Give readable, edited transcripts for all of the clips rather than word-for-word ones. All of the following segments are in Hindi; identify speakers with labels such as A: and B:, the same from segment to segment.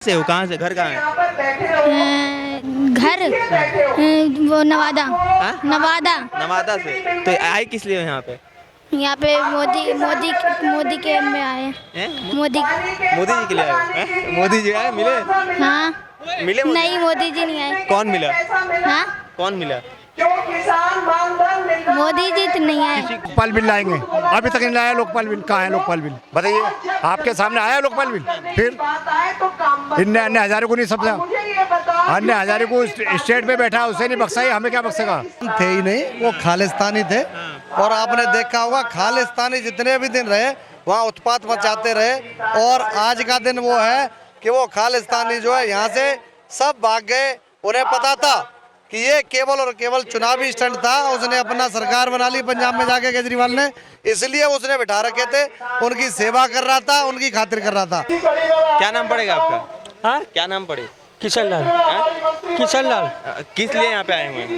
A: से हो? कहाँ से? घर कहाँ है?
B: घर वो नवादा।
A: हाँ?
B: नवादा।
A: नवादा से। तो आए किस लिए यहाँ पे?
B: यहाँ पे मोदी मोदी मोदी के में आए।
A: हैं?
B: मोदी।
A: मोदी जी के लिए आए हो? हैं? मोदी जी आए मिले?
B: हाँ।
A: मिले मोदी?
B: नहीं, मोदी जी नहीं आए।
A: कौन मिला?
B: हाँ,
A: कौन मिला?
B: मोदी जी तो नहीं आए।
C: लोकपाल बिल लाएंगे, अभी तक नहीं लाया लोकपाल बिल। कहाँ है लोकपाल बिल बताइए? आपके सामने आया लोकपाल बिल? फिर इनने अन्य हजारे को नहीं समझा, अन्य हजारे को स्टेट में बैठा उसे नहीं बख्शा, हमें क्या बख्शेगा?
D: थे ही नहीं, वो खालिस्तानी थे। और आपने देखा होगा खालिस्तानी जितने भी दिन रहे वहाँ उत्पात मचाते रहे। और आज का दिन वो है कि वो खालिस्तानी जो है यहाँ से सब भाग गए। उन्हें पता था कि ये केवल और केवल चुनावी स्टंट था। उसने अपना सरकार बना ली पंजाब में जाके केजरीवाल ने, इसलिए उसने बिठा रखे थे। उनकी सेवा कर रहा था, उनकी खातिर कर रहा था।
A: क्या नाम पड़ेगा आपका?
E: हाँ,
A: क्या नाम पड़े?
E: किशन लाल।
A: हाँ?
E: किशन लाल।
A: किस लिए यहाँ पे आए हुए हैं?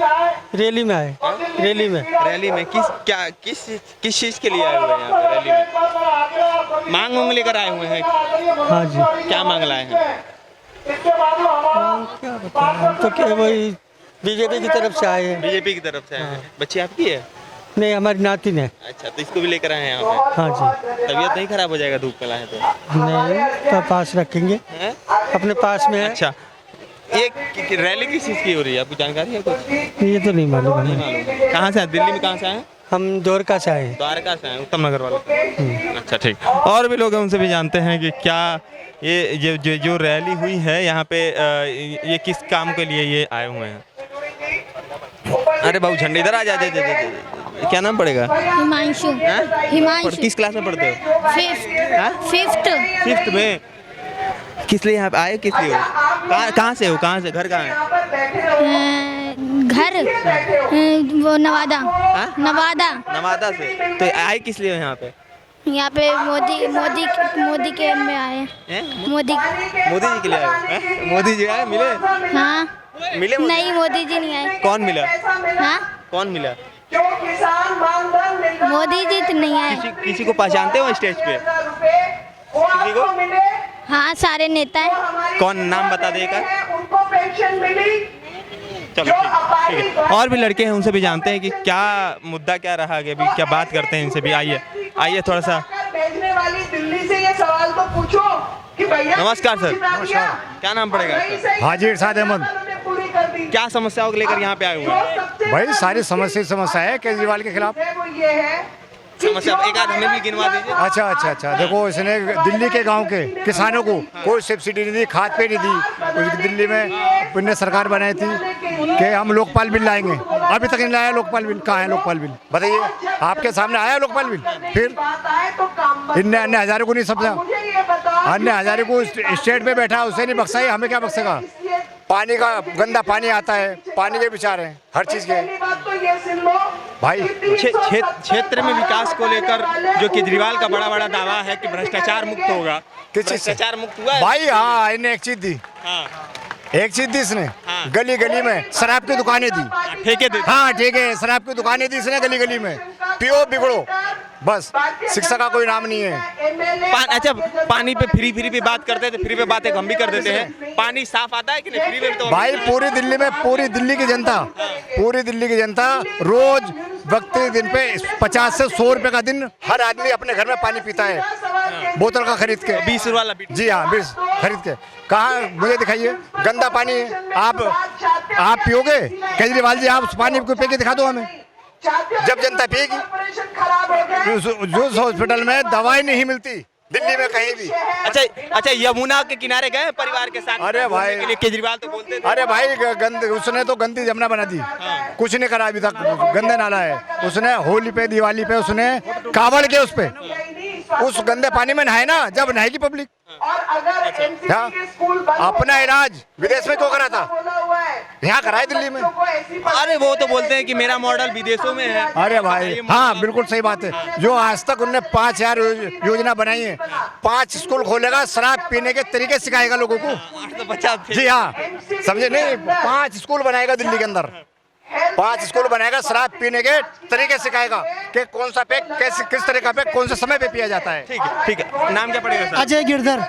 E: रैली में आए। रैली में।
A: रैली में किस चीज के लिए आए हुए हैं यहाँ पे रैली में? मांग उंग लेकर आए हुए हैं?
E: हाँ जी।
A: क्या मांग लाए हैं?
E: क्या बताएं, तो क्या वही बीजेपी की तरफ से आए हैं।
A: बीजेपी की तरफ से आए हैं। बच्ची आपकी है?
E: नहीं, हमारी नातिन है।
A: अच्छा, तो इसको भी लेकर आए हैं यहाँ पे?
E: हाँ जी।
A: तबीयत नहीं खराब हो जाएगा धूप में लाए तो?
E: नहीं, तो पास रखेंगे,
A: हैं?
E: अपने पास में है।
A: अच्छा, एक रैली किस चीज़ की हो रही है? आपको जानकारी है कुछ?
E: ये तो नहीं मालूम है।
A: मालूम। कहाँ से आए? दिल्ली में कहाँ से आए?
E: हम द्वारका से आए हैं।
A: द्वारका से आए, उत्तम नगर वाले। अच्छा, ठीक। और भी लोग हैं, उनसे भी जानते हैं कि क्या ये जो रैली हुई है यहाँ पे, ये किस काम के लिए ये आए हुए हैं? अरे बाबू झंडे इधर आ जा। क्या नाम पड़ेगा?
B: हिमांशु।
A: हाँ?
B: हिमांशु।
A: किस क्लास में पढ़ते हो?
B: फिफ्थ।
A: फिफ्थ में। किस लिए यहाँ पे आए? किस लिए हो? कहाँ से हो? कहाँ से? घर कहाँ है?
B: घर वो नवादा।
A: हाँ?
B: नवादा।
A: नवादा से। तो आए किस लिए यहाँ पे?
B: यहाँ पे मोदी के में आए।
A: हैं?
B: मोदी।
A: मोदी जी के लिए आए हो? हैं? मोदी जी आए मिले?
B: हाँ।
A: मिले मोदी?
B: नहीं, मोदी जी नहीं आए।
A: कौन मिला?
B: हाँ,
A: कौन मिला?
B: मोदी जी तो नहीं आए।
A: किसी को पहचानते हो स्टेज पे? किसी को?
B: हाँ, सारे नेता हैं।
A: कौन? नाम बता देगा? चलो, ठीक है। और भी लड़के हैं, उनसे भी जानते हैं कि क्या मुद्दा क्या रहा आगे, भी क्या बात करते हैं इनसे भी। आइए थोड़ा सा। नमस्कार सर।
C: नमस्कार।
A: क्या नाम पड़ेगा आपका?
C: हाजी इरशाद अहमद।
A: क्या समस्याओं को लेकर यहाँ पे आए हुए हैं?
C: भाई सारी समस्या है केजरीवाल के खिलाफ।
A: समस्या एक आध हमें भी गिनवा दीजिए।
C: अच्छा, देखो इसने दिल्ली के गांव के किसानों को कोई सब्सिडी नहीं दी, खाद पे नहीं दी। उस दिल्ली में पुण्य सरकार बनाई थी कि हम लोकपाल बिल लाएंगे, अभी तक नहीं लाया लोकपाल बिल। कहाँ है लोकपाल बिल बताइए? आपके सामने आया लोकपाल बिल? फिर इनने अन्य हजारे को नहीं समझा, अन्य हजारे को स्टेट में बैठा उसे नहीं बख्शा, हमें क्या बख्शेगा? पानी का गंदा पानी आता है, पानी के विचार हैं हर चीज के। भाई
A: क्षेत्र में विकास को लेकर जो केजरीवाल का बड़ा दावा है कि भ्रष्टाचार मुक्त होगा,
C: किस चीज से?
A: भ्रष्टाचार मुक्त हुआ है?
C: भाई हाँ, इन्हें एक चीज दी।
A: हाँ,
C: एक चीज दी इसने।
A: हाँ।
C: गली गली में शराब की दुकानें दी।
A: ठेके दे।
C: हाँ ठीक है, शराब की दुकानें दी इसने गली गली में। पियो बिगड़ो, बस शिक्षा का कोई नाम नहीं है।
A: अच्छा, पानी पे फ्री पे बात करते थे, फ्री पे बातें हम भी कर देते हैं। पानी साफ आता है कि नहीं? फ्री में तो
C: भाई पूरी दिल्ली में, पूरी दिल्ली की जनता रोज वक्ती दिन पे 50 से 100 रुपए का दिन हर आदमी अपने घर में पानी पीता है, बोतल का खरीद के।
A: 20 वाला।
C: जी हाँ, 20 खरीद के। कहाँ मुझे दिखाइए, गंदा पानी है। आप पियोगे? केजरीवाल जी आप उस पानी को पी के दिखा दो हमें, जब जनता पिएगी। जो हॉस्पिटल में दवाई नहीं मिलती दिल्ली में कहीं भी।
A: अच्छा, यमुना के किनारे गए परिवार के साथ?
C: अरे भाई,
A: के लिए केजरीवाल तो बोलते थे।
C: अरे भाई उसने तो गंदी जमुना बना दी। कुछ नहीं करा अभी तक, गंदे नाला है। उसने होली पे दिवाली पे उसने कावड़ के उस पे उस गंदे पानी में नहाए ना, जब नहाएगी पब्लिक। क्या अपना इलाज विदेश में क्यों करा था? यहाँ कराए दिल्ली में।
A: अरे वो तो बोलते हैं कि मेरा मॉडल विदेशों में है।
C: अरे भाई हाँ, बिल्कुल सही बात है। जो आज तक उनने 5000 योजना बनाई है, 5 स्कूल खोलेगा, शराब पीने के तरीके सिखाएगा लोगों को।
A: 850।
C: जी हाँ, समझे नहीं? 5 स्कूल बनाएगा दिल्ली के अंदर, 5 स्कूल बनाएगा, शराब पीने के तरीके सिखाएगा कि कौन सा पैक कैसे किस तरह का पैक कौन से समय पे पिया जाता है।
A: ठीक है। नाम क्या पड़ेगा सर?
F: अजय गिरधर।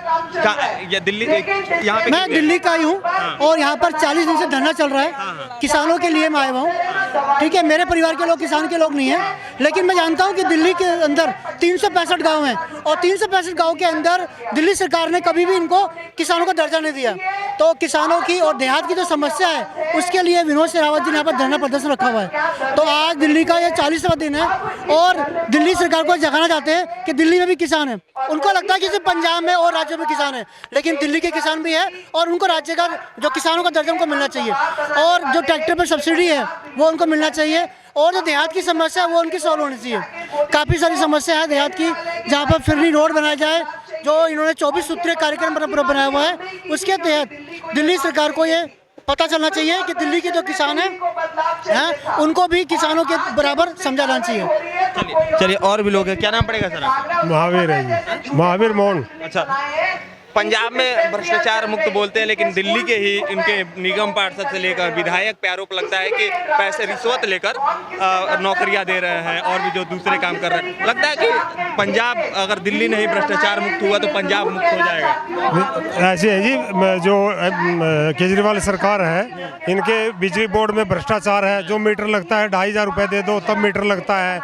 A: ये दिल्ली यहाँ पे
F: मैं दिल्ली का ही हूँ और यहाँ पर 40 दिन से धरना चल रहा है। किसानों के लिए मैं आया हुआ हूँ। ठीक है, मेरे परिवार के लोग किसान के लोग नहीं हैं, लेकिन मैं जानता हूँ कि दिल्ली के अंदर 365 गांव हैं और 365 गांव के अंदर दिल्ली सरकार ने कभी भी इनको किसानों का दर्जा नहीं दिया। तो किसानों की और देहात की जो समस्या है उसके लिए विनोद शेरावत जी ने यहाँ पर धरना प्रदर्शन रखा हुआ है। तो आज दिल्ली का ये 40वां दिन है और दिल्ली सरकार को जगाना चाहते हैं कि दिल्ली में भी किसान है। उनको लगता है कि सिर्फ पंजाब में और राज्यों में किसान है, लेकिन दिल्ली के किसान भी है और उनको राज्य का जो किसानों का दर्जा उनको मिलना चाहिए और जो ट्रैक्टर पर सब्सिडी है वो उनको मिलना चाहिए और जो देहात की समस्या है वो उनकी सॉल्व होनी चाहिए। काफ़ी सारी समस्या है देहात की, जहाँ पर फिरनी रोड बनाया जाए, जो इन्होंने 24 सूत्रीय कार्यक्रम बनाया हुआ है, उसके तहत दिल्ली सरकार को ये पता चलना चाहिए कि दिल्ली के जो किसान हैं उनको भी किसानों के बराबर समझा जाना चाहिए।
A: चलिए और भी लोग हैं। क्या नाम पड़ेगा सर?
G: महावीर है जी, महावीर मोहन।
A: अच्छा, पंजाब में भ्रष्टाचार मुक्त बोलते हैं, लेकिन दिल्ली के ही इनके निगम पार्षद से लेकर विधायक पे आरोप लगता है कि पैसे रिश्वत लेकर नौकरियां दे रहे हैं और भी जो दूसरे काम कर रहे हैं। लगता है कि पंजाब अगर दिल्ली नहीं भ्रष्टाचार मुक्त हुआ तो पंजाब मुक्त हो जाएगा।
G: ऐसे है जी, जो केजरीवाल सरकार है, इनके बिजली बोर्ड में भ्रष्टाचार है। जो मीटर लगता है 2,500 रुपये दे दो तब मीटर लगता है,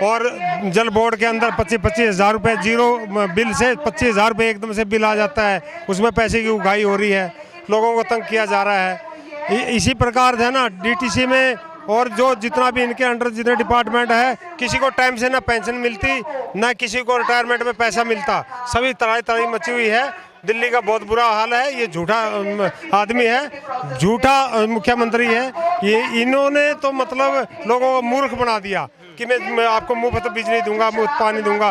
G: और जल बोर्ड के अंदर 25-25 हज़ार रुपये जीरो बिल से 25 हज़ार रुपये एकदम से बिल आ जाता है, उसमें पैसे की उगाही हो रही है, लोगों को तंग किया जा रहा है। इसी प्रकार है ना डीटीसी में, और जो जितना भी इनके अंडर जितने डिपार्टमेंट है, किसी को टाइम से ना पेंशन मिलती ना किसी को रिटायरमेंट में पैसा मिलता, सभी तराई मची हुई है। दिल्ली का बहुत बुरा हाल है। ये झूठा आदमी है, झूठा मुख्यमंत्री है। ये इन्होंने तो मतलब लोगों को मूर्ख बना दिया कि मैं आपको मुफ्त बिजली दूंगा, मुफ्त पानी दूंगा।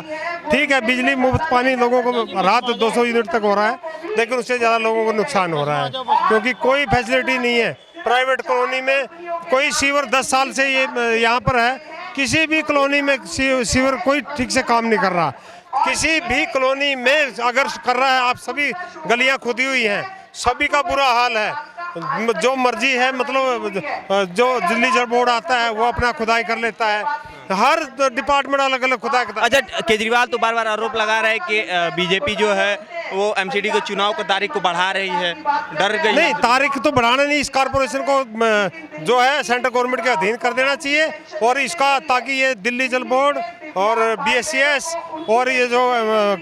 G: ठीक है, बिजली मुफ्त पानी लोगों को रात 200 यूनिट तक हो रहा है, लेकिन उससे ज़्यादा लोगों को नुकसान हो रहा है, क्योंकि कोई फैसिलिटी नहीं है। प्राइवेट कॉलोनी में कोई सीवर 10 साल से ये यहाँ पर है, किसी भी कॉलोनी में सीवर कोई ठीक से काम नहीं कर रहा। किसी भी कॉलोनी में अगर कर रहा है, आप सभी गलियां खुदी हुई हैं, सभी का बुरा हाल है। जो मर्जी है, मतलब जो दिल्ली जल बोर्ड आता है वो अपना खुदाई कर लेता है, हर डिपार्टमेंट अलग अलग खुदाई करता है।
A: अच्छा, केजरीवाल तो बार बार आरोप लगा रहे हैं कि बीजेपी जो है वो एमसीडी को चुनाव की तारीख को बढ़ा रही है, डर गई।
G: नहीं, तारीख तो बढ़ाना नहीं, इस कारपोरेशन को जो है सेंट्रल गवर्नमेंट के अधीन कर देना चाहिए, और इसका ताकि ये दिल्ली जल बोर्ड और BSES और ये जो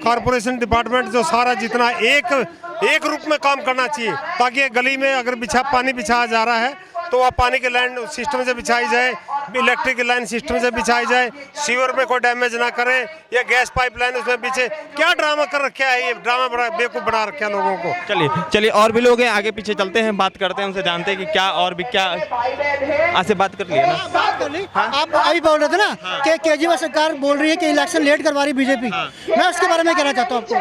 G: कारपोरेशन डिपार्टमेंट जो सारा जितना एक रूप में काम करना चाहिए, ताकि ये गली में अगर पानी बिछाया जा रहा है तो वह पानी की लाइन सिस्टम से बिछाई जाए, इलेक्ट्रिक लाइन सिस्टम से बिछाई जाए, सीवर में कोई डैमेज ना करे, या गैस पाइपलाइन उसमें बिछे। क्या ड्रामा कर रखा है, ये ड्रामा बड़ा बेवकूफ़ बना रखा है लोगों को।
A: चलिए और भी लोग हैं, आगे पीछे चलते हैं, बात करते हैं, उनसे जानते हैं कि क्या और भी क्या। आज से बात कर लिया ना,
F: बात कर ली। आप अभी बोल रहे थे ना कि केजरीवाल सरकार बोल रही है कि इलेक्शन लेट करवा रही बीजेपी। मैं उसके बारे में कहना चाहता हूँ आपको,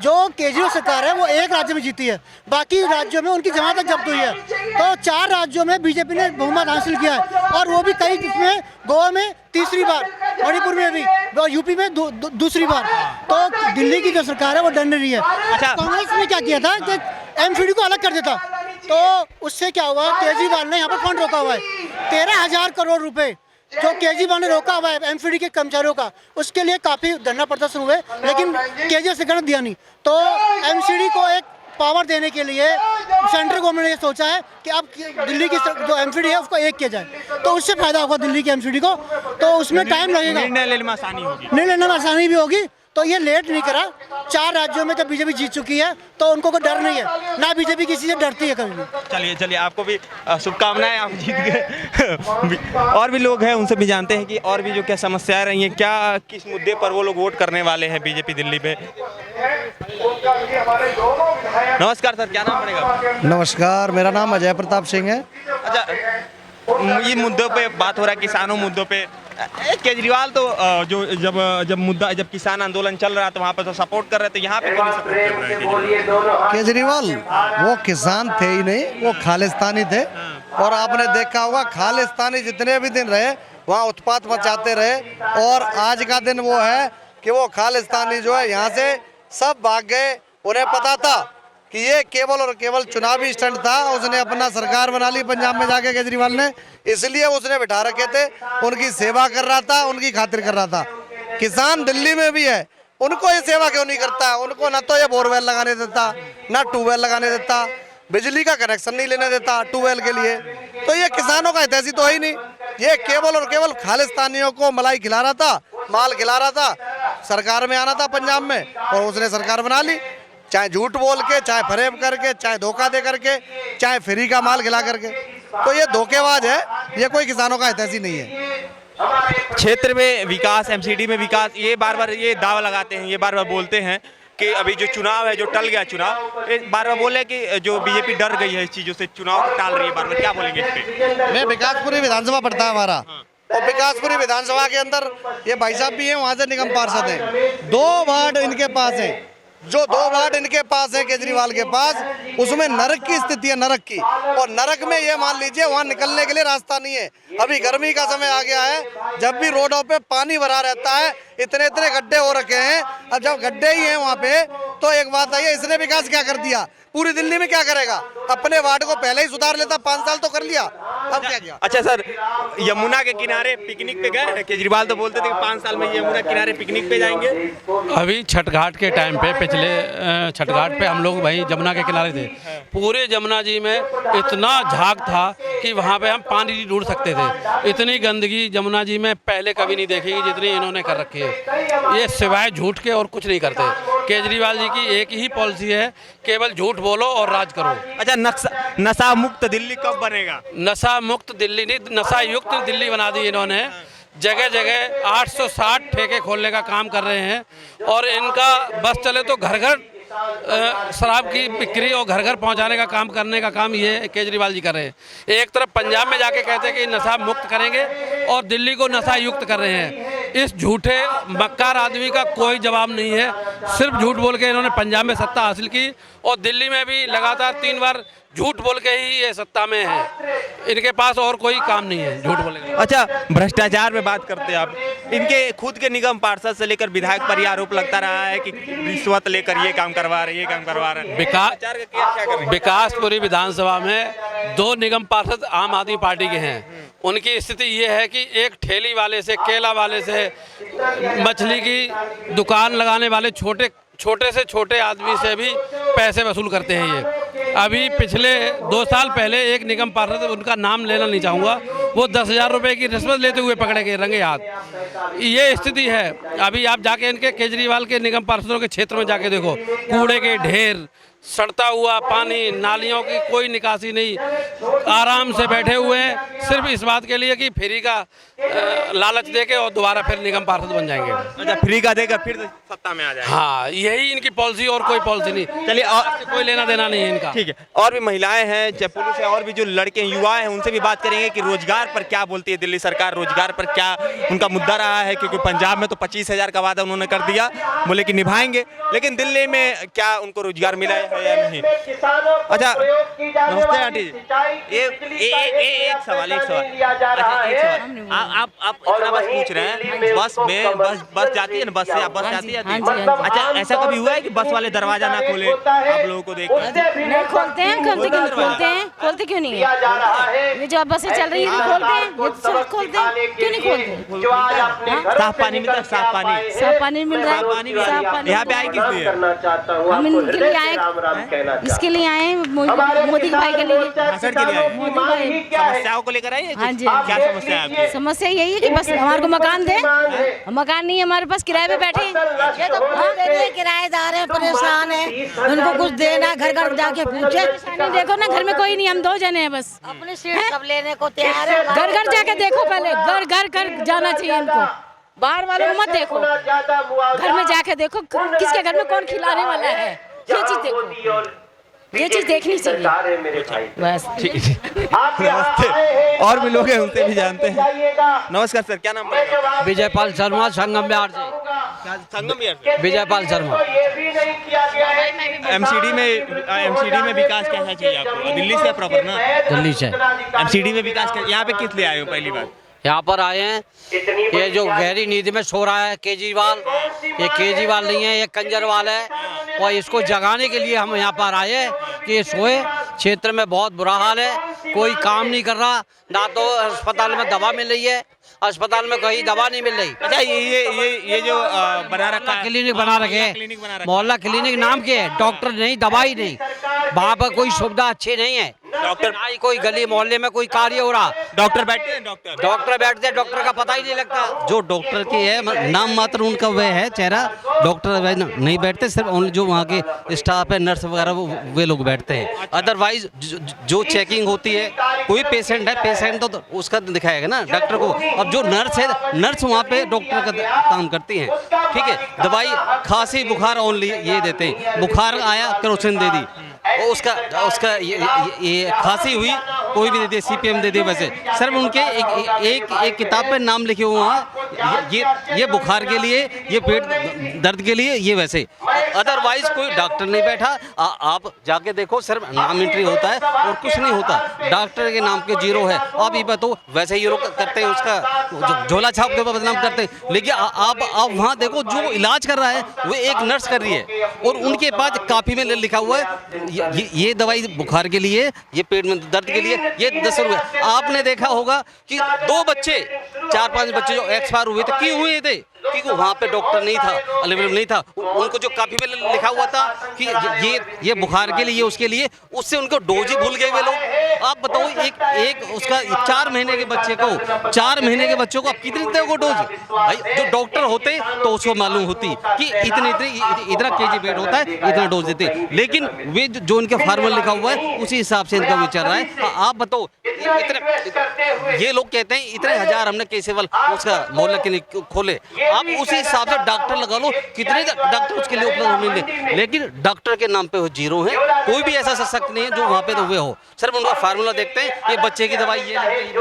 F: जो केजरीवाल सरकार है वो एक राज्य में जीती है, बाकी राज्यों में उनकी जमानत जब्त हुई है। तो 4 राज्यों में बीजेपी ने बहुमत हासिल किया है, और वो भी कई, जिसमें गोवा में तीसरी बार, मणिपुर में भी, यूपी में दूसरी बार। तो दिल्ली की जो सरकार है वो डर रही है।
A: अच्छा,
F: कांग्रेस ने क्या किया था कि एमसीडी को अलग कर देता, तो उससे क्या हुआ, केजरीवाल ने यहाँ पर फंड रोका हुआ है 13,000 करोड़ रुपए जो केजरीवाल ने रोका हुआ है एमसीडी के कर्मचारियों का, उसके लिए काफ़ी धरना प्रदर्शन हुए, लेकिन केजरीवाल सरकार ने दिया नहीं। तो एमसीडी को एक पावर देने के लिए सेंट्रल गवर्नमेंट ने ये सोचा है कि अब दिल्ली की जो एमसीडी है उसको एक किया जाए, तो उससे फायदा होगा दिल्ली की एमसीडी को। तो उसमें टाइम लगेगा,
A: निर्णय लेने में आसानी होगी,
F: निर्णय लेने में आसानी भी होगी। तो ये लेट नहीं करा। 4 राज्यों में जब बीजेपी जीत चुकी है तो उनको कोई डर नहीं है, ना बीजेपी किसी से डरती है कभी भी।
A: चलिए आपको भी शुभकामनाएं, आप जीत गए। और भी लोग हैं, उनसे भी जानते हैं कि और भी जो क्या समस्याएं रही हैं, क्या किस मुद्दे पर वो लोग वोट करने वाले हैं बीजेपी दिल्ली पे। नमस्कार सर, क्या नाम पड़ेगा?
D: नमस्कार, मेरा नाम अजय प्रताप सिंह है।
A: अच्छा, ये मुद्दों पे बात हो रहा है, किसानों मुद्दों पे। केजरीवाल तो जब किसान आंदोलन चल रहा था वहाँ पे तो सपोर्ट कर रहे थे, यहाँ पे कौन सपोर्ट कर रहा है?
D: केजरीवाल वो किसान थे ही नहीं, वो खालिस्तानी थे। और आपने देखा होगा खालिस्तानी जितने भी दिन रहे वहाँ उत्पात मचाते रहे, और आज का दिन वो है कि वो खालिस्तानी जो है यहाँ से सब भाग गए। उन्हें पता था कि ये केवल और केवल चुनावी स्टंट था। उसने अपना सरकार बना ली पंजाब में जाके केजरीवाल ने, इसलिए उसने बिठा रखे थे। उनकी सेवा कर रहा था, उनकी खातिर कर रहा था। किसान दिल्ली में भी है, उनको ये सेवा क्यों नहीं करता? उनको ना तो ये बोरवेल लगाने देता, ना ट्यूबवेल लगाने देता, बिजली का कनेक्शन नहीं लेने देता ट्यूबवेल के लिए। तो ये किसानों का हितैषी तो है ही नहीं। ये केवल और केवल खालिस्तानियों को मलाई खिला रहा था, माल खिला रहा था। सरकार में आना था पंजाब में और उसने सरकार बना ली, चाहे झूठ बोल के, चाहे फरेब करके, चाहे धोखा दे करके, चाहे फ्री का माल खिला करके। तो ये धोखेबाज है, ये कोई किसानों का हितैषी नहीं है।
A: क्षेत्र में विकास, एमसीडी में विकास, ये बार बार ये दावा लगाते हैं, ये बार बार बोलते हैं कि अभी जो चुनाव है, जो टल गया चुनाव, ये बार बार बोले कि जो बीजेपी डर गई है इस चीजों से, चुनाव टाल रही है बार बार। क्या बोलेंगे इस पे?
D: मैं विकासपुरी विधानसभा पड़ता है हमारा, और विकासपुरी विधानसभा के अंदर ये भाई साहब भी हैं, वहाँ से निगम पार्षद हैं। 2 वार्ड इनके पास हैं, जो 2 वार्ड इनके पास है केजरीवाल के पास, उसमें नरक की स्थिति है, नरक की। और नरक में ये मान लीजिए वहाँ निकलने के लिए रास्ता नहीं है। अभी गर्मी का समय आ गया है, जब भी रोडों पे पानी भरा रहता है, इतने इतने गड्ढे हो रखे हैं। अब जब गड्ढे ही हैं वहाँ पे, तो एक बात है, इसने विकास क्या कर दिया? पूरी दिल्ली में क्या करेगा? अपने वार्ड को पहले ही सुधार लेता, 5 साल तो कर लिया, अब क्या किया?
A: अच्छा सर, यमुना के किनारे पिकनिक पे गए? केजरीवाल तो बोलते थे कि 5 साल में यमुना किनारे पिकनिक पे जाएंगे।
H: अभी छठ घाट के टाइम पे, पिछले छठ घाट पे हम लोग वहीं जमुना के किनारे थे। पूरे जमुना जी में इतना झाग था कि वहाँ पे हम पानी नहीं ढूंढ सकते थे। इतनी गंदगी जमुना जी में पहले कभी नहीं देखी जितनी इन्होंने कर रखी है। ये सिवाय झूठ के और कुछ नहीं करते। केजरीवाल जी की एक ही पॉलिसी है, केवल झूठ बोलो और राज करो।
A: अच्छा, नशा मुक्त दिल्ली कब बनेगा?
H: नशा मुक्त दिल्ली नहीं, नशा युक्त दिल्ली बना दी इन्होंने। जगह जगह 860 ठेके खोलने का काम कर रहे हैं, और इनका बस चले तो घर घर शराब की बिक्री और घर घर पहुंचाने का काम करने का काम ये केजरीवाल जी कर रहे हैं। एक तरफ पंजाब में जाके कहते हैं कि नशा मुक्त करेंगे, और दिल्ली को नशा युक्त कर रहे हैं। इस झूठे मक्कार आदमी का कोई जवाब नहीं है। सिर्फ झूठ बोल के इन्होंने पंजाब में सत्ता हासिल की, और दिल्ली में भी लगातार 3 बार झूठ बोल के ही ये सत्ता में है। इनके पास और कोई काम नहीं है झूठ बोलने का।
A: अच्छा, भ्रष्टाचार में बात करते हैं आप। इनके खुद के निगम पार्षद से लेकर विधायक पर यह आरोप लगता रहा है कि रिश्वत लेकर ये काम करवा रहे, ये काम करवा रहे हैं।
H: विकासपुरी विधानसभा में 2 निगम पार्षद आम आदमी पार्टी के हैं। उनकी स्थिति ये है कि एक ठेली वाले से, केला वाले से, मछली की दुकान लगाने वाले छोटे से छोटे आदमी से भी पैसे वसूल करते हैं ये। अभी पिछले 2 साल पहले एक निगम पार्षद, उनका नाम लेना नहीं चाहूँगा, वो 10,000 रुपये की रिश्वत लेते हुए पकड़े गए रंगे हाथ। ये स्थिति है। अभी आप जाके इनके केजरीवाल के निगम पार्षदों के क्षेत्र में जाके देखो, कूड़े के ढेर, सड़ता हुआ पानी, नालियों की कोई निकासी नहीं, आराम से बैठे हुए हैं सिर्फ इस बात के लिए कि फ्री का लालच देके और दोबारा फिर निगम पार्षद बन जाएंगे।
A: अच्छा, फ्री का देकर फिर सत्ता में आ जाएंगे।
H: हाँ, यही इनकी पॉलिसी, और कोई पॉलिसी नहीं।
A: चलिए, और
H: कोई लेना देना नहीं है इनका।
A: ठीक है, और भी महिलाएं हैं, चाहे पुरुष है, और भी जो लड़के युवा हैं, उनसे भी बात करेंगे कि रोजगार पर क्या बोलती है दिल्ली सरकार, रोजगार पर क्या उनका मुद्दा रहा है। क्योंकि पंजाब में तो 25,000 का वादा उन्होंने कर दिया, बोले कि निभाएंगे, लेकिन दिल्ली में क्या उनको रोजगार मिला है या नहीं? अच्छा, नमस्ते आंटी जी। एक सवाल अच्छा, एक सवाल। आप इतना बस पूछ रहे हैं, बस जाती है ना, बस से आप बस जाती है? अच्छा, ऐसा कभी हुआ है कि बस वाले दरवाजा ना खोले आप लोगों को देख?
B: नहीं खोलते हैं, खोलते क्यों नहीं? खोलते हैं, खोलते क्यों नहीं है? ये जो बसें चल रही है खोलते हैं, ये सब खोलते हैं, क्यों नहीं खोलते?
A: साफ पानी मिलता है, साफ पानी
B: मिल रहा है।
A: यहाँ पे आए किस लिए?
B: हम इनके लिए आए, इसके लिए आए, मोदी भाई के लिए। मोदी भाई
A: समस्याओं को लेकर आए?
B: हाँ जी।
A: क्या समस्या है आपकी?
B: समस्या यही है कि बस हमारे को मकान दे, मकान नहीं है हमारे पास, किराए पे बैठे।
I: ये तो किराएदार है, परेशान है, उनको कुछ देना, घर घर जाके पूछे।
B: देखो ना, घर में कोई नहीं, हम 2 जने हैं बस।
I: अपनी सीट सब लेने को तैयार है।
B: घर घर जाके देखो, पहले घर घर कर जाना चाहिए इनको, बाहर वालों को मत देखो, घर में जाके देखो किसके घर में कौन खिलाने वाला है। ये चीज देखो, ये चीज देखनी चाहिए बस।
A: नमस्ते, और भी लोग हैं, उनसे भी जानते हैं। नमस्कार सर, क्या नाम है?
E: विजयपाल शर्मा, संगम बिहार से।
A: संगम बिहार से?
E: विजयपाल शर्मा।
A: एमसीडी में विकास कैसा चाहिए आपको? दिल्ली से प्रॉपर ना?
E: दिल्ली से।
A: एमसीडी में विकास यहाँ पे किस लिए आए हो? पहली बार
E: यहाँ पर आए हैं, ये जो गहरी नींद में सो रहा है केजरीवाल, ये केजरीवाल नहीं है, ये कंजरवाल है।
H: और इसको जगाने के लिए हम यहाँ पर आए हैं कि ये सोए। क्षेत्र में बहुत बुरा हाल है, कोई काम नहीं कर रहा, ना तो अस्पताल में दवा मिल रही है, अस्पताल में कहीं दवा नहीं मिल रही।
A: अच्छा, ये जो बना रखा है
H: क्लिनिक बना रखे हैं, मोहल्ला क्लिनिक नाम के है, डॉक्टर नहीं, दवाई नहीं, वहाँ पर कोई सुविधा अच्छी नहीं है। डॉक्टर नहीं, कोई गली मोहल्ले में कोई कार्य हो रहा,
A: डॉक्टर बैठते हैं,
H: डॉक्टर बैठते हैं, डॉक्टर का पता ही नहीं लगता।
E: जो डॉक्टर की है नाम मात्र उनका वह है चेहरा, डॉक्टर नहीं बैठते, सिर्फ ओनली जो वहाँ के स्टाफ है, नर्स वगैरह वे लोग बैठते हैं। अदरवाइज जो चेकिंग होती है, कोई पेशेंट है, पेशेंट तो उसका दिखाएगा ना डॉक्टर को। अब जो नर्स है, नर्स वहाँ पे डॉक्टर का काम करती हैं, ठीक है। दवाई खांसी बुखार ओनली ये देते हैं, बुखार आया केरोसिन दे दी, और उसका ये खांसी हुई कोई भी दे दे, CPM दे दे। वैसे सिर्फ उनके एक किताब पे नाम लिखे हुए हैं, ये बुखार के लिए, ये पेट दर्द के लिए, ये वैसे। अदरवाइज कोई डॉक्टर नहीं बैठा। आप जाके देखो, सिर्फ नाम एंट्री होता है और कुछ नहीं होता, डॉक्टर के नाम के जीरो है। आप ये बताओ, वैसे ये लोग करते हैं, उसका झोला छाप के बदनाम करते हैं। लेकिन आप वहाँ देखो, जो इलाज कर रहा है वो एक नर्स कर रही है, और उनके पास कापी में लिखा हुआ है ये दवाई बुखार के लिए, ये पेट में दर्द के लिए, ये 10 रुपये। आपने देखा होगा कि 2 बच्चे, 4-5 बच्चे जो एक्सपायर हुए थे, क्यों हुए थे? क्योंकि वहाँ पे डॉक्टर नहीं था, अवेलेबल नहीं था। उनको जो कापी में लिखा हुआ था कि ये बुखार के लिए, उसके लिए, उससे उनको डोज ही भूल गए वे लोग। आप बताओ, एक उसका 4 महीने के बच्चे को, 4 महीने के बच्चों को आप कितनी देते डोज? भाई जो डॉक्टर होते तो उसको मालूम होती कि इतना kg वेट होता है, इतना डोज देते। लेकिन वे जो इनके फार्मूला लिखा हुआ है उसी हिसाब से इनका विचार रहा है। आप बताओ, ये लोग कहते हैं इतने हजार हमने केसेवल उसका मोहल्ला क्लिनिक खोले, आप उसी हिसाब से डॉक्टर लगा लो, कितने डॉक्टर उसके लिए उपलब्ध होंगे। लेकिन डॉक्टर के नाम पे वो जीरो है, कोई भी ऐसा सशक्त नहीं है जो वहाँ पे तो वे हो। सिर्फ उनका फार्मूला देखते हैं, ये बच्चे की दवाई ये।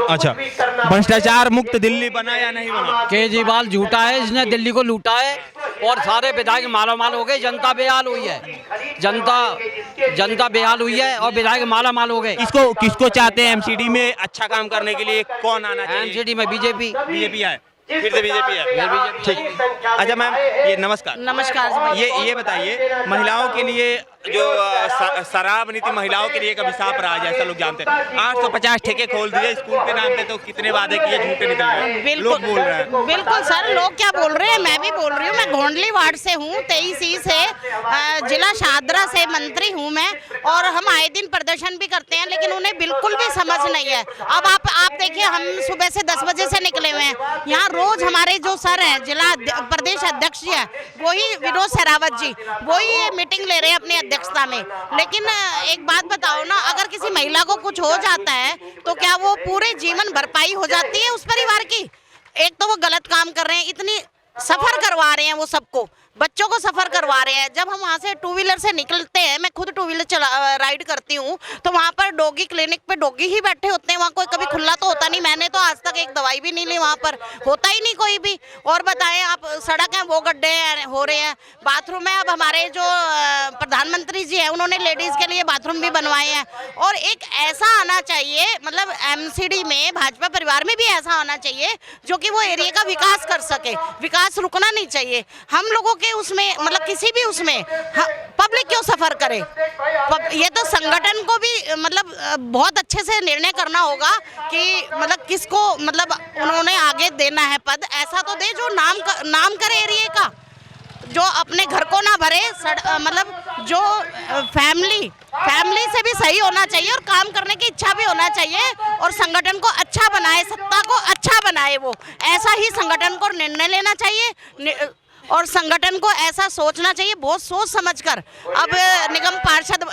A: अच्छा, भ्रष्टाचार मुक्त दिल्ली बना या नहीं बना?
H: केजरीवाल झूठा है, इसने दिल्ली को लूटा है और सारे विधायक मालामाल हो गए, जनता बेहाल हुई है, जनता बेहाल हुई है और विधायक मालामाल हो गए।
A: किसको चाहते हैं MCD में अच्छा काम करने के लिए? कौन आना चाहिए?
H: MCD में बीजेपी
A: है, फिर से बीजेपी है। ठीक। अच्छा मैम, ये नमस्कार।
B: नमस्कार।
A: ये बताइए, महिलाओं के लिए जो शराब नीति महिलाओं के लिए एक अभिशाप रहा है, जैसा लोग जानते हैं। 850 ठेके खोल दिए स्कूल के नाम पे, तो कितने वादे किए, झूठे निकल रहे, लोग बोल रहे हैं।
B: बिल्कुल सर, लोग क्या बोल रहे हैं, मैं भी बोल रही हूँ। मैं गोंडली वार्ड से हूँ, 23 से, जिला शादरा से मंत्री हूँ मैं, और हम आए दिन प्रदर्शन भी करते हैं, लेकिन उन्हें बिल्कुल भी समझ नहीं है। अब आप देखिए, हम सुबह से 10 बजे से निकले हुए हैं। यहाँ रोज हमारे जो सर हैं, जिला प्रदेश अध्यक्ष जी है, वही विनोद सहरावत जी, वही मीटिंग ले रहे हैं अपनी अध्यक्षता में। लेकिन एक बात बताओ ना, अगर किसी महिला को कुछ हो जाता है तो क्या वो पूरे जीवन भरपाई हो जाती है उस परिवार की? एक तो वो गलत काम कर रहे हैं, इतनी सफर करवा रहे हैं वो सबको, बच्चों को सफर करवा रहे हैं। जब हम वहाँ से 2 व्हीलर से निकलते हैं, मैं खुद 2 व्हीलर राइड करती हूँ, तो वहाँ पर डॉगी क्लिनिक पे डॉगी ही बैठे होते हैं, वहाँ कोई कभी खुला तो होता नहीं। मैंने तो आज तक एक दवाई भी नहीं ली, वहाँ पर होता ही नहीं कोई भी। और बताएं आप, सड़क है वो गड्ढे हो रहे हैं, बाथरूम है। अब हमारे जो प्रधानमंत्री जी हैं, उन्होंने लेडीज़ के लिए बाथरूम भी बनवाए हैं। और एक ऐसा आना चाहिए, मतलब MCD में, भाजपा परिवार में भी ऐसा आना चाहिए जो कि वो एरिया का विकास कर सके। विकास रुकना नहीं चाहिए। हम लोगों उसमें, मतलब किसी भी उसमें पब्लिक क्यों सफर करे? ये तो संगठन को भी मतलब बहुत अच्छे से निर्णय करना होगा कि मतलब किसको, मतलब उन्होंने आगे देना है पद, ऐसा तो दे जो नाम करे एरिया का, जो अपने घर को ना भरे। मतलब जो फैमिली से भी सही होना चाहिए और काम करने की इच्छा भी होना चाहिए, और संगठन को अच्छा बनाए, सत्ता को अच्छा बनाए। वो ऐसा ही संगठन को निर्णय लेना चाहिए और संगठन को ऐसा सोचना चाहिए, बहुत सोच समझकर अब निगम पार्षद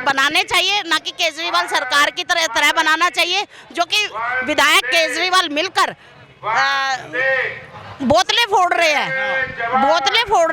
B: बनाने चाहिए, ना कि केजरीवाल सरकार की तरह बनाना चाहिए, जो कि विधायक केजरीवाल मिलकर बोतलें फोड़ रहे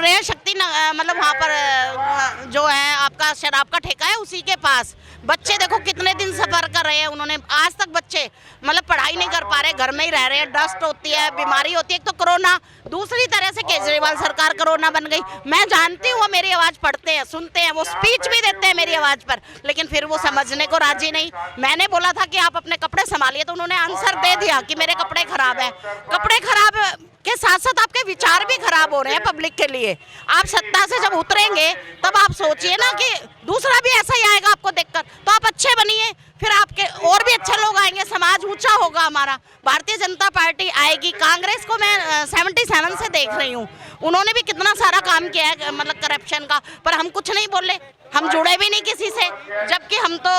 B: हैं शक्ति मतलब वहाँ पर जो है आपका शराब का ठेका है, उसी के पास। बच्चे देखो कितने दिन सफर कर रहे हैं, उन्होंने आज तक बच्चे मतलब पढ़ाई नहीं कर पा रहे, घर में ही रह रहे हैं। डस्ट होती है, बीमारी होती है, एक तो कोरोना, दूसरी तरह से केजरीवाल सरकार कोरोना बन गई। मैं जानती हूँ वो मेरी आवाज़ पढ़ते हैं, सुनते हैं, वो स्पीच भी देते हैं मेरी आवाज़ पर, लेकिन फिर वो समझने को राजी नहीं। मैंने बोला था कि आप अपने कपड़े संभालिए, तो उन्होंने आंसर दे दिया कि मेरे कपड़े खराब है। कपड़े खराब
J: के साथ साथ आपके विचार भी खराब हो रहे हैं पब्लिक के लिए। आप सत्ता से जब उतरेंगे तब आप सोचिए ना कि दूसरा भी ऐसा ही आएगा आपको देखकर, तो आप अच्छे बनिए, फिर आपके और भी अच्छे लोग आएंगे, समाज ऊंचा होगा हमारा। भारतीय जनता पार्टी आएगी। कांग्रेस को मैं 77 से देख रही हूँ, उन्होंने भी कितना सारा काम किया है मतलब करप्शन का, पर हम कुछ नहीं बोले, हम जुड़े भी नहीं किसी से, जबकि हम तो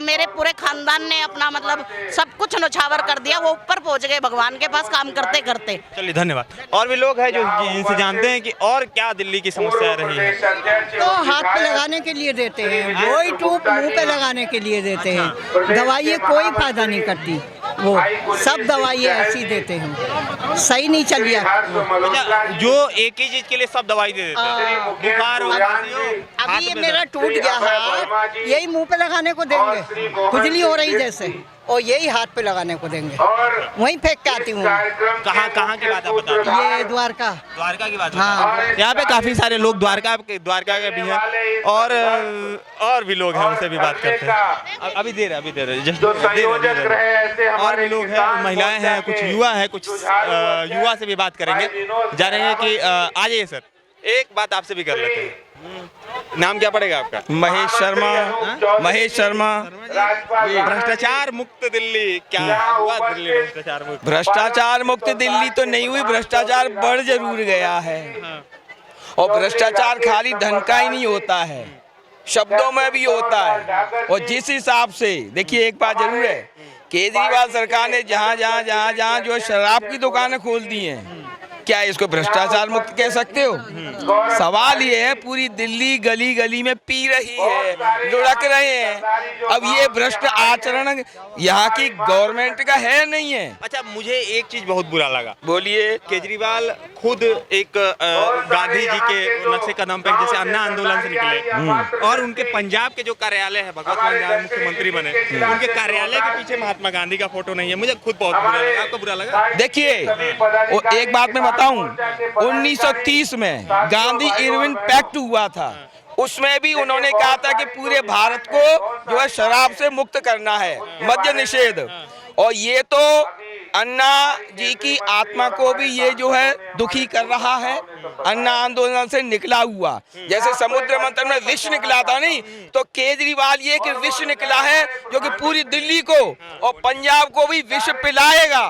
J: मेरे पूरे खानदान ने अपना मतलब सब कुछ नौछावर कर दिया, वो ऊपर पहुंच गए भगवान के पास काम करते करते।
A: चलिए धन्यवाद। और भी लोग हैं जो इनसे जानते हैं कि और क्या दिल्ली की समस्या रही है।
I: तो हाथ पे लगाने के लिए देते हैं, वही टूप मुंह पे लगाने के लिए देते हैं, दवाइयाँ कोई फायदा नहीं करती, वो सब दवाइयाँ ऐसी देते हैं, सही नहीं चलिए।
A: अच्छा, जो एक ही चीज के लिए सब दवाई दे देते हैं, बुखार हो, खांसी हो,
I: अभी ये मेरा टूट गया हाथ, यही मुंह पे लगाने को देंगे, खुजली हो रही जैसे, और यही हाथ पे लगाने को देंगे, वहीं फेंक के आती हूँ।
A: कहाँ की बात आप बता रहे हैं?
I: ये द्वारका
A: की बात।
I: हाँ।
A: यहाँ पे काफी सारे लोग द्वारका के भी हैं और भी लोग हैं, उनसे भी बात करते हैं। अभी दे रहे जस्ट और भी लोग हैं, महिलाएं हैं, कुछ युवा हैं, कुछ युवा से भी बात करेंगे। जा रहे हैं कि आ जाइए सर, एक बात आपसे भी कर लेते हैं। नाम क्या पड़ेगा आपका?
K: महेश शर्मा।
A: भ्रष्टाचार मुक्त दिल्ली क्या हुआ? दिल्ली भ्रष्टाचार मुक्त?
K: भ्रष्टाचार मुक्त दिल्ली तो नहीं हुई, भ्रष्टाचार बढ़ जरूर गया है। और भ्रष्टाचार खाली धन का ही नहीं होता है, शब्दों में भी होता है। और जिस हिसाब से देखिए, एक बात जरूर है, केजरीवाल सरकार ने जहाँ जो शराब की दुकानें खोल दी हैं, क्या इसको भ्रष्टाचार मुक्त कह सकते हो? सवाल ये है, पूरी दिल्ली गली गली में पी रही है, लुढ़क रहे हैं। अब ये भ्रष्ट आचरण यहाँ की गवर्नमेंट का है नहीं है।
A: अच्छा, मुझे एक चीज बहुत बुरा लगा।
K: बोलिए।
A: केजरीवाल खुद एक गांधी जी के नक्शे कदम पे जैसे अन्ना आंदोलन से निकले और उनके पंजाब के जो कार्यालय है, भगवत मान जहाँ मुख्यमंत्री बने, उनके कार्यालय के पीछे महात्मा गांधी का फोटो नहीं है। मुझे खुद बहुत बुरा लगा। आपको बुरा लगा?
K: देखिए, एक बात मैं बताऊं, 1930 में गांधी इरविन पैक्ट हुआ था, उसमें भी उन्होंने कहा था कि पूरे भारत को जो है शराब से मुक्त करना है, मद्य निषेध। और ये तो अन्ना जी की आत्मा को भी ये जो है दुखी कर रहा है। अन्ना आंदोलन से निकला हुआ, जैसे समुद्र मंथन में विष निकला था, नहीं तो केजरीवाल ये कि विष निकला है जो कि पूरी दिल्ली को और पंजाब को भी विष पिलाएगा।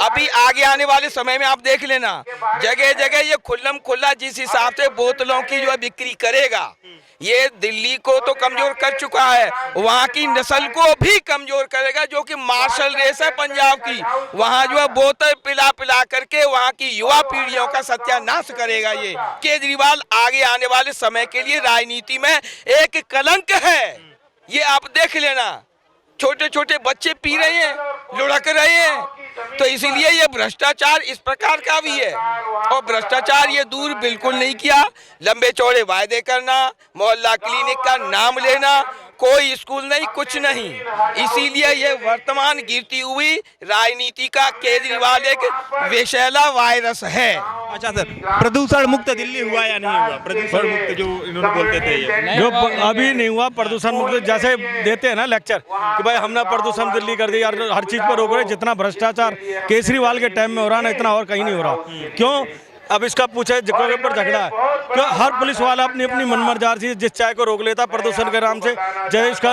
K: अभी आगे आने वाले समय में आप देख लेना, जगह जगह ये खुल्लम खुल्ला जिस हिसाब से बोतलों की जो है बिक्री करेगा, ये दिल्ली को तो कमजोर कर चुका है, वहाँ की नस्ल को भी कमजोर करेगा, जो कि मार्शल रेस है पंजाब की। वहाँ जो है बोतल पिला पिला करके वहाँ की युवा पीढ़ियों का सत्यानाश करेगा। ये केजरीवाल आगे आने वाले समय के लिए राजनीति में एक कलंक है, ये आप देख लेना। छोटे छोटे बच्चे पी रहे हैं, लुढ़क रहे हैं, तो इसीलिए ये भ्रष्टाचार इस प्रकार का भी है। और भ्रष्टाचार ये दूर बिल्कुल नहीं किया, लंबे चौड़े वायदे करना, मोहल्ला क्लिनिक का नाम लेना, कोई स्कूल नहीं, कुछ नहीं। इसीलिए ये वर्तमान गिरती हुई राजनीति का केजरीवाल एक विषैला वायरस है।
A: अच्छा सर, प्रदूषण मुक्त दिल्ली हुआ या नहीं हुआ? प्रदूषण मुक्त जो इन्होंने बोलते थे, ये
L: जो अभी नहीं हुआ प्रदूषण मुक्त। जैसे देते हैं ना लेक्चर कि भाई हमने प्रदूषण दिल्ली कर दिया, हर चीज पर रोक रहे। जितना भ्रष्टाचार केजरीवाल के टाइम में हो रहा है ना, इतना और कहीं नहीं हो रहा। क्यों? अब इसका पूछे जगह के ऊपर झगड़ा है, क्यों? हर पुलिस वाला अपनी अपनी मनमर्जी जिस चाय को रोक लेता प्रदूषण के नाम से। जैसे इसका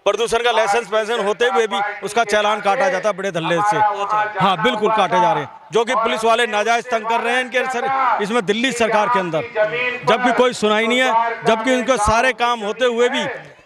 L: प्रदूषण का लाइसेंस पैसेंस होते हुए भी उसका चालान काटा जाता बड़े धल्ले से। हाँ बिल्कुल काटे जा रहे हैं, जो कि पुलिस वाले नाजायज तंग कर रहे हैं इनके इसमें दिल्ली सरकार के अंदर, जबकि कोई सुनाई नहीं है। जबकि उनको सारे काम होते हुए भी,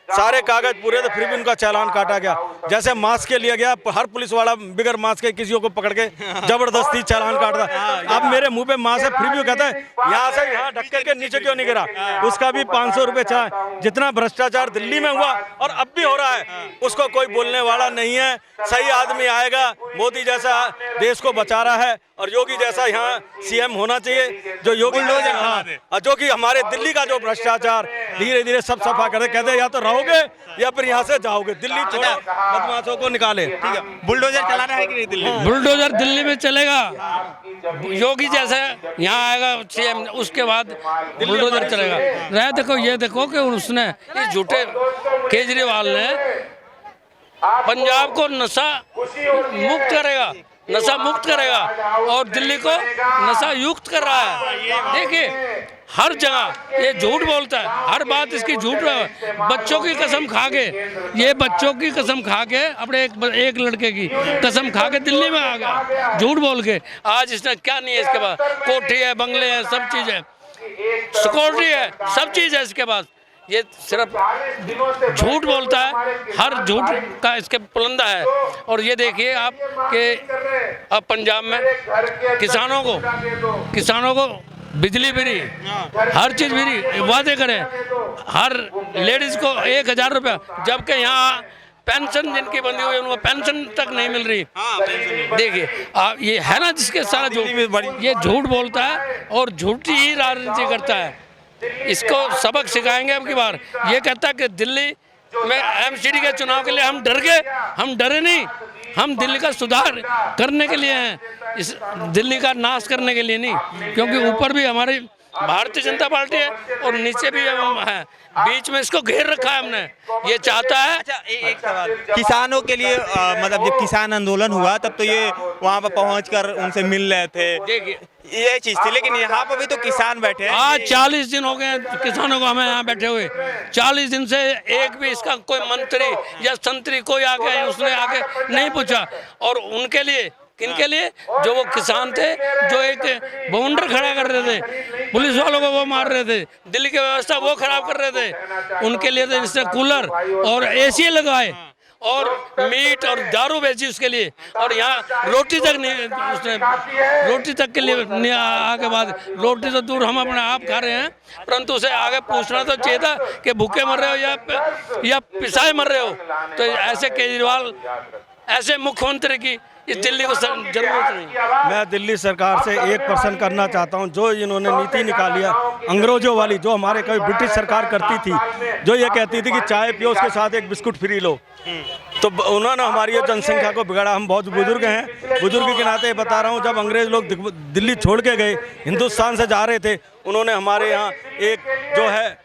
L: सारे कागज पूरे थे, फिर भी उनका चालान काटा गया। जैसे मास्क के लिया गया, हर पुलिस वाला बिगर मास्क के किसी को पकड़ के जबरदस्ती चालान काटता। अब मेरे मुंह पे मास्क है, फिर भी कहता है यहाँ से यहाँ ढक्कन के नीचे क्यों नहीं गिरा, उसका भी 500 रुपये चाहे। जितना भ्रष्टाचार दिल्ली में हुआ और अब भी हो रहा है, उसको कोई बोलने वाला नहीं है। सही आदमी आएगा, मोदी जैसा देश को बचा रहा है और योगी जैसा यहाँ सीएम होना चाहिए, जो योगी जो कि हमारे दिल्ली का जो भ्रष्टाचार धीरे धीरे सब सफा कर दे। कहते या तो रहोगे या फिर यहाँ से जाओगे, दिल्ली छोड़ो, बदमाशों को निकाले। ठीक है,
A: बुलडोजर चलाना है कि नहीं दिल्ली?
H: बुलडोजर दिल्ली में चलेगा, योगी जैसा यहाँ आएगा सीएम, उसके बाद बुलडोजर चलेगा। रह देखो, ये देखो कि उसने इस झूठे केजरीवाल ने पंजाब को नशा मुक्त करेगा, नशा मुक्त करेगा और दिल्ली को नशा युक्त कर रहा है। देखिए हर जगह ये झूठ बोलता है, हर बात इसकी झूठ है। बच्चों की कसम खा के, ये बच्चों की कसम खा के, अपने एक लड़के की कसम खा के दिल्ली में आ गया झूठ बोल के। आज इसने क्या नहीं है इसके पास, कोठी है, बंगले हैं, सब चीज़ है, सिक्योरिटी है, सब चीज़ है इसके पास। ये सिर्फ झूठ बोलता है, हर झूठ का इसके पुलंदा है। और ये देखिए आप कि अब पंजाब में किसानों को बिजली फ्री, हर चीज़ फ्री वादे करें, हर लेडीज़ को 1000 रुपया, जबकि यहाँ पेंशन जिनकी बंदी हुई है उनको पेंशन तक नहीं मिल रही। देखिए आप ये है ना जिसके सारा झूठ, ये झूठ बोलता है और झूठी ही राजनीति करता है। इसको सबक सिखाएंगे अब की बार। ये कहता है कि दिल्ली में एमसीडी के चुनाव के लिए हम डर गए, हम डरे नहीं, हम दिल्ली का सुधार करने के लिए हैं, इस दिल्ली का नाश करने के लिए नहीं। क्योंकि ऊपर भी हमारी भारतीय जनता पार्टी है और नीचे भी हम हैं, बीच में इसको घेर रखा है हमने। ये चाहता है।
A: अच्छा एक सवाल, किसानों के लिए मतलब जब किसान आंदोलन हुआ तब तो ये वहाँ पर पहुँचकर उनसे मिल रहे थे,
H: देखिए
A: ये चीज़ थी, लेकिन यहाँ पर भी तो किसान बैठे हैं।
H: आज 40 दिन हो गए किसानों को हमें यहाँ बैठे हुए, 40 दिन से एक भी इसका कोई मंत्री या संतरी कोई आके उसने आके नहीं पूछा। और उनके लिए, किनके लिए, जो वो किसान थे जो एक बाउंडर खड़ा कर रहे थे, पुलिस वालों को वो मार रहे थे, दिल्ली की व्यवस्था वो खराब कर रहे थे, उनके लिए तो इसने कूलर और एसी लगाए और मीट और दारू बेची उसके लिए। और यहाँ रोटी तक नहीं, उसने रोटी तक के लिए नहीं आके बाद, रोटी तो दूर हम अपने आप खा रहे हैं, परंतु उसे आगे पूछना तो चाहिए था कि भूखे मर रहे हो या पिसाए मर रहे हो। तो ऐसे केजरीवाल, ऐसे मुख्यमंत्री की इस दिल्ली को जरूरत नहीं।
L: मैं दिल्ली सरकार से एक प्रश्न करना चाहता हूं, जो इन्होंने नीति निकाली है अंग्रेजों वाली, जो हमारे कभी ब्रिटिश सरकार करती थी, जो ये कहती थी कि चाय पियो उसके साथ एक बिस्कुट फ्री लो, तो उन्होंने हमारी ये जनसंख्या को बिगाड़ा। हम बहुत बुजुर्ग हैं, बुजुर्ग के नाते बता रहा हूँ, जब अंग्रेज लोग दिल्ली छोड़ के गए, हिंदुस्तान से जा रहे थे, उन्होंने हमारे यहाँ एक जो है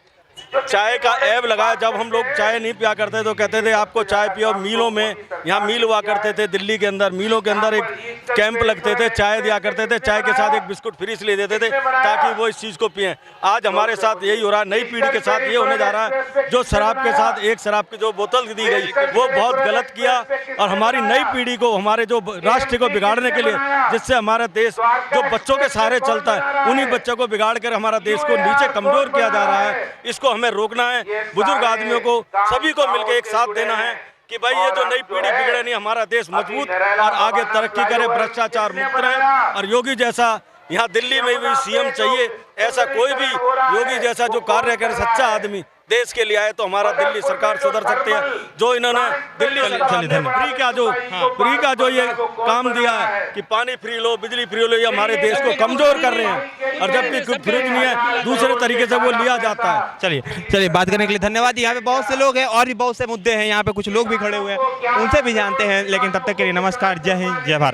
L: चाय का ऐब लगाया। जब हम लोग चाय नहीं पिया करते तो कहते थे आपको चाय पियो। मिलों में, यहाँ मिल हुआ करते थे दिल्ली के अंदर, मिलों के अंदर एक कैंप लगते थे, चाय दिया करते थे, चाय के साथ एक बिस्कुट फ्री से ले देते थे ताकि वो इस चीज़ को पिएं। आज हमारे साथ यही हो रहा है, नई पीढ़ी के साथ ये होने जा रहा है। जो शराब के साथ एक शराब की जो बोतल दी गई वो बहुत गलत किया, और हमारी नई पीढ़ी को, हमारे जो राष्ट्र को बिगाड़ने के लिए, जिससे हमारा देश जो बच्चों के सहारे चलता है, उन्हीं बच्चों को बिगाड़ कर हमारा देश को नीचे कमज़ोर किया जा रहा है। इसको हमें रोकना है। बुजुर्ग आदमियों को, सभी को मिलकर एक साथ देना है कि भाई ये जो नई पीढ़ी बिगड़े नहीं, हमारा देश मजबूत और आगे तरक्की करे, भ्रष्टाचार मुक्त रहे। और योगी जैसा यहाँ दिल्ली में भी सीएम चाहिए, ऐसा कोई भी योगी जैसा जो कार्य करे, सच्चा आदमी देश के लिए आए, तो हमारा दिल्ली सरकार सुधर सकती है। जो इन्होंने दिल्ली सरकार ने फ्री का जो ये काम दिया है कि पानी फ्री लो, बिजली फ्री लो, ये हमारे देश को कमजोर कर रहे हैं। और जबकि फ्री नहीं है, दूसरे तरीके से वो लिया जाता है।
A: चलिए बात करने के लिए धन्यवाद। यहाँ पे बहुत से लोग हैं और भी बहुत से मुद्दे हैं, यहाँ पे कुछ लोग भी खड़े हुए हैं, उनसे भी जानते हैं। लेकिन तब तक के लिए नमस्कार, जय हिंद, जय भारत।